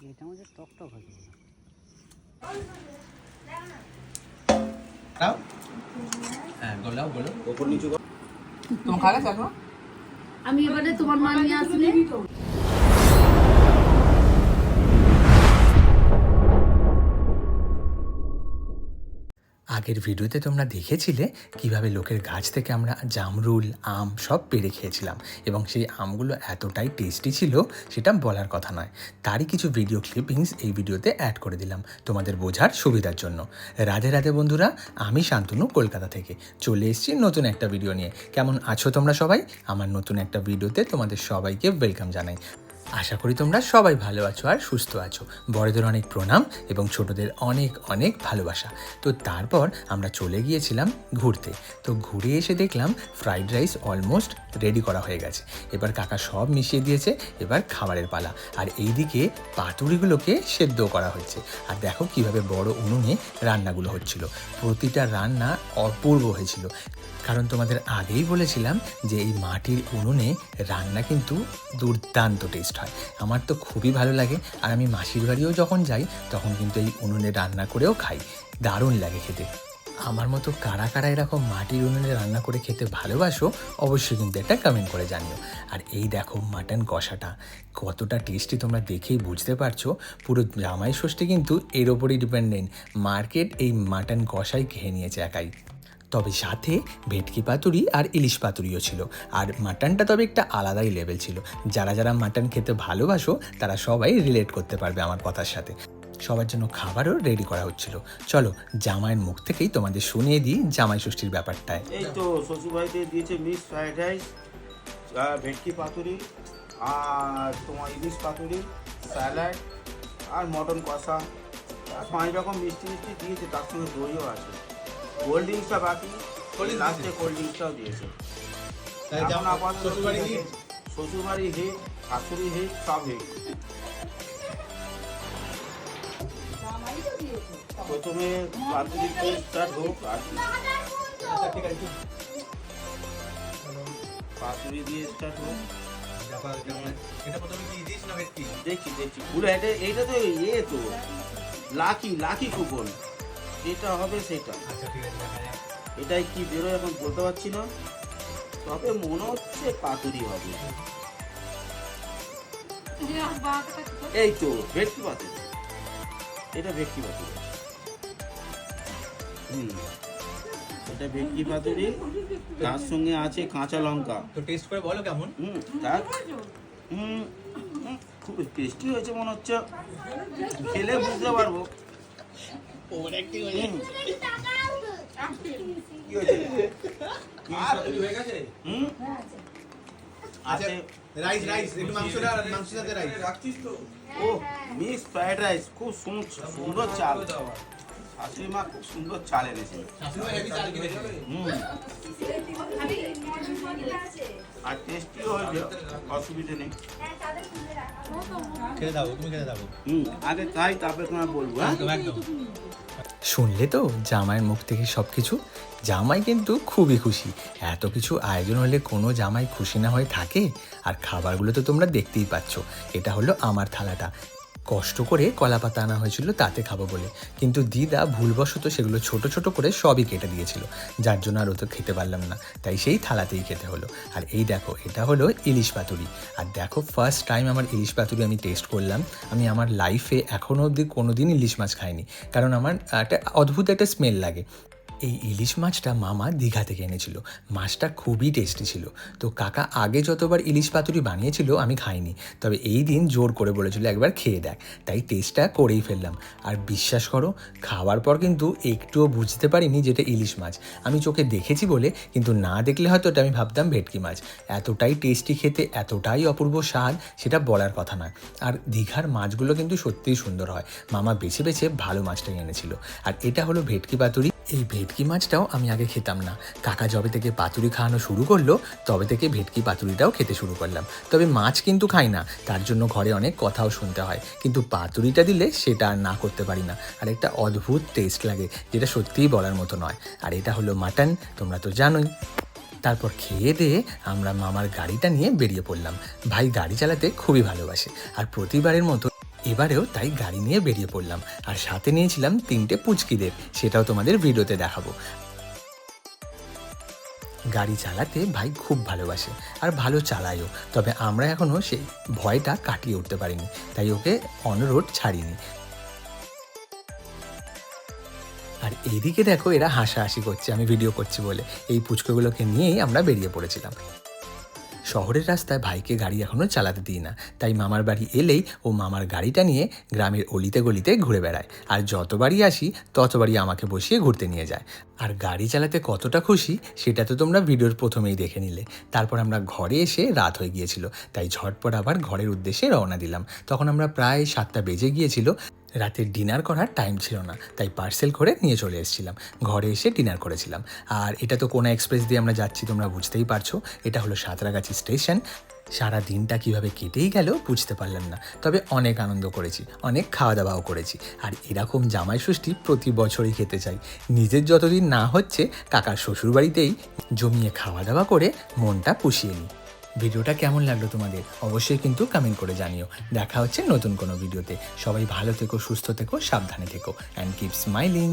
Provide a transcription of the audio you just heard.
এটা আমাদের টক টক হয়ে যাবে। হ্যাঁ গোলাও বলো ওপর নিচু কর। তুমি খাবে দেখো আমি এবারে তোমার মা নিয়ে আসলে আগের ভিডিওতে তোমরা দেখেছিলে কিভাবে লোকের গাছ থেকে আমরা জামরুল আম সব পেড়ে খেয়েছিলাম এবং সেই আমগুলো এতটাই টেস্টি ছিল সেটা বলার কথা নয়। তারই কিছু ভিডিও ক্লিপিংস এই ভিডিওতে অ্যাড করে দিলাম তোমাদের বোঝার সুবিধার জন্য। রাধে রাধে বন্ধুরা, আমি শান্তনু কলকাতা থেকে চলে এসেছি নতুন একটা ভিডিও নিয়ে। কেমন আছো তোমরা সবাই? আমার নতুন একটা ভিডিওতে তোমাদের সবাইকে ওয়েলকাম জানাই। আশা করি তোমরা সবাই ভালো আছো আর সুস্থ আছো। বড়দের অনেক প্রণাম এবং ছোটদের অনেক অনেক ভালোবাসা। তো তারপর আমরা চলে গিয়েছিলাম ঘুরতে। তো ঘুরে এসে দেখলাম ফ্রাইড রাইস অলমোস্ট রেডি করা হয়ে গেছে। এবার কাকা সব মিশিয়ে দিয়েছে, এবার খাবারের পালা। আর এইদিকে পাতুরিগুলোকে সেদ্ধ করা হচ্ছে। আর দেখো কিভাবে বড় উনুনে রান্নাগুলো হচ্ছিল। প্রতিটা রান্না অপূর্ব হয়েছিল, কারণ তোমাদের আগেই বলেছিলাম যে এই মাটির উনুনে রান্না কিন্তু দুর্দান্ত টেস্ট হয়। আমার তো খুবই ভালো লাগে, আর আমি মাসির বাড়িও যখন যাই তখন কিন্তু এই উনুনে রান্না করেও খাই। দারুণ লাগে খেতে। আমার মতো কারা কারা এরকম মাটির উনুনে রান্না করে খেতে ভালোবাসো অবশ্যই কিন্তু একটা কমেন্ট করে জানিও। আর এই দেখো মাটন কষাটা কতটা টেস্টি তোমরা দেখেই বুঝতে পারছো। পুরো জামাই ষষ্ঠী কিন্তু এর ওপরই ডিপেন্ডেন্ট। মার্কেট এই মাটন কষাই খেয়ে নিয়েছে একাই। তবে সাথে ভেটকি পাতুরি আর ইলিশ পাতুরিও ছিল। আর মাটনটা তবে একটা আলাদাই লেভেল ছিল। যারা যারা মাটন খেতে ভালোবাসো তারা সবাই রিলেট করতে পারবে আমার কথার সাথে। সবার জন্য খাবারও রেডি করা হচ্ছিল। চলো জামাইয়ের মুখ থেকেই তোমাদের শুনিয়ে দিই জামাই ষষ্ঠীর ব্যাপারটায়। এই তো শ্বশুরবাড়িতে দিয়েছে মিক্স ফ্রাইড রাইস, ভেটকি পাতুরি, আর তোমার ইলিশ পাতুরি, স্যালাড আর মটন কষা, আর 5 রকম মিষ্টি মিষ্টি দিয়েছে, তার সঙ্গে দইও আছে। কোল্ড ড্রিঙ্কসটা বাকি, লাস্টে কোল্ড ড্রিঙ্কসটাও দিয়েছে। এখন আপাতত শ্বশুরবাড়ি হিট, শাশুড়ি হিট, সব হিট। প্রথমে পাতুরিতে স্টার্ট হোক, আর পাতুরি দিয়ে স্টার্ট হোক। দেখছি পুরো এইটা তো ইয়ে তো লাকি কুপন, যেটা হবে সেটা। এটাই কি বেরোয় এখন বলতে পারছি না, তবে মনে হচ্ছে পাতুরি হবে। এই তো ভেটকি পাতুরি, এটা ভেটকি পাতুরি। এটা ভেটকি পাতুরি, তার সঙ্গে আছে কাঁচা লঙ্কা। তো টেস্ট করে বলো কেমন। তার খুব টেস্টি হয়েছে মনে হচ্ছে, খেলে বুঝতে পারবো। মিক্স ফ্রাইড রাইস, খুব সুন্দর চাল। শাশুড়ি মা খুব সুন্দর চাল এনেছে। আর টেস্টিও হয়েছে, অসুবিধে নেই। আগে খাই তারপরে তোমায় বলবো। শুনলে তো জামাইয়ের মুখ থেকে সব কিছু। জামাই কিন্তু খুবই খুশি। এত কিছু আয়োজন হলে কোনো জামাই খুশি না হয়ে থাকে? আর খাবারগুলো তো তোমরা দেখতেই পাচ্ছ। এটা হলো আমার থালাটা। কষ্ট করে কলা পাতা আনা হয়েছিল তাতে খাবো বলে, কিন্তু দিদা ভুলবশত সেগুলো ছোট ছোট করে সবই কেটে দিয়েছিল, যার জন্য আর ও তো খেতে পারলাম না, তাই সেই থালাতেই খেতে হলো। আর এই দেখো এটা হলো ইলিশ পাতুরি। আর দেখো ফার্স্ট টাইম আমার ইলিশ পাতুরি আমি টেস্ট করলাম। আমি আমার লাইফে এখনও অবধি কোনো দিন ইলিশ মাছ খাইনি, কারণ আমার একটা অদ্ভুত একটা স্মেল লাগে। এই ইলিশ মাছটা মামা দীঘা থেকে এনেছিল। মাছটা খুবই টেস্টি ছিল। তো কাকা আগে যতবার ইলিশ পাতুরি বানিয়েছিল আমি খাইনি, তবে এই দিন জোর করে বলেছিল একবার খেয়ে দেখ, তাই টেস্টটা করেই ফেললাম। আর বিশ্বাস করো, খাওয়ার পর কিন্তু একটুও বুঝতে পারিনি যেটা ইলিশ মাছ। আমি চোখে দেখেছি বলে, কিন্তু না দেখলে হয়তো এটা আমি ভাবতাম ভেটকি মাছ। এতটাই টেস্টি খেতে, এতটাই অপূর্ব স্বাদ, সেটা বলার কথা নয়। আর দীঘার মাছগুলো কিন্তু সত্যিই সুন্দর হয়। মামা বেছে বেছে ভালো মাছটাই এনেছিল। আর এটা হলো ভেটকি পাতুরি। এই ভেটকি মাছটাও আমি আগে খেতাম না। কাকা যবে থেকে পাতুরি খাওয়ানো শুরু করলো তবে থেকে ভেটকি পাতুরিটাও খেতে শুরু করলাম। তবে মাছ কিন্তু খাই না, তার জন্য ঘরে অনেক কথাও শুনতে হয়, কিন্তু পাতুরিটা দিলে সেটা আর না করতে পারি না। আর একটা অদ্ভুত টেস্ট লাগে, যেটা সত্যিই বলার মতো নয়। আর এটা হলো মাটন, তোমরা তো জানোই। তারপর খেয়ে দিয়ে আমরা মামার গাড়িটা নিয়ে বেরিয়ে পড়লাম। ভাই গাড়ি চালাতে খুবই ভালোবাসে, আর প্রতিবারের মতো এবারেও তাই গাড়ি নিয়ে বেরিয়ে পড়লাম, আর সাথে নিয়েছিলাম 3টে পুচকিদের, সেটাও তোমাদের ভিডিওতে দেখাবো। গাড়ি চালাতে ভাই খুব ভালোবাসে আর ভালো চালায়ও, তবে আমরা এখনও সেই ভয়টা কাটিয়ে উঠতে পারিনি, তাই ওকে অন রোড ছাড়িনি। আর এইদিকে দেখো এরা হাসাহাসি করছে আমি ভিডিও করছি বলে, এই পুচকুগুলোকে নিয়েই আমরা বেরিয়ে পড়েছিলাম। শহরের রাস্তায় ভাইকে গাড়ি এখনও চালাতে দিই না, তাই মামার বাড়ি এলেই ও মামার গাড়িটা নিয়ে গ্রামের অলিতে গলিতে ঘুরে বেড়ায়, আর যতবারই আসি ততবারই আমাকে বসিয়ে ঘুরতে নিয়ে যায়। আর গাড়ি চালাতে কতটা খুশি সেটা তো তোমরা ভিডিওর প্রথমেই দেখে নিলে। তারপর আমরা ঘরে এসে রাত হয়ে গিয়েছিল, তাই ঝটপট আবার ঘরের উদ্দেশ্যে রওনা দিলাম। তখন আমরা প্রায় 7টা বেজে গিয়েছিল, রাতের ডিনার করার টাইম ছিল না, তাই পার্সেল করে নিয়ে চলে এসেছিলাম। ঘরে এসে ডিনার করেছিলাম। আর এটা তো কোনা এক্সপ্রেস দিয়ে আমরা যাচ্ছি, তোমরা বুঝতেই পারছো। এটা হলো সাঁতরাগাছি স্টেশন। সারা দিনটা কিভাবে কেটেই গেল বুঝতে পারলাম না, তবে অনেক আনন্দ করেছি, অনেক খাওয়া দাওয়াও করেছি। আর এরকম জামাই ষষ্ঠী প্রতি বছরই খেতে চাই। নিজের যতদিন না হচ্ছে কাকার শ্বশুরবাড়িতেই জমিয়ে খাওয়া দাওয়া করে মনটা পুষিয়ে নিই। ভিডিওটা কেমন লাগলো তোমাদের অবশ্যই কিন্তু কমেন্ট করে জানিও। দেখা হচ্ছে নতুন কোনো ভিডিওতে। সবাই ভালো থেকো, সুস্থ থেকো, সাবধানে থেকো, অ্যান্ড কিপ স্মাইলিং।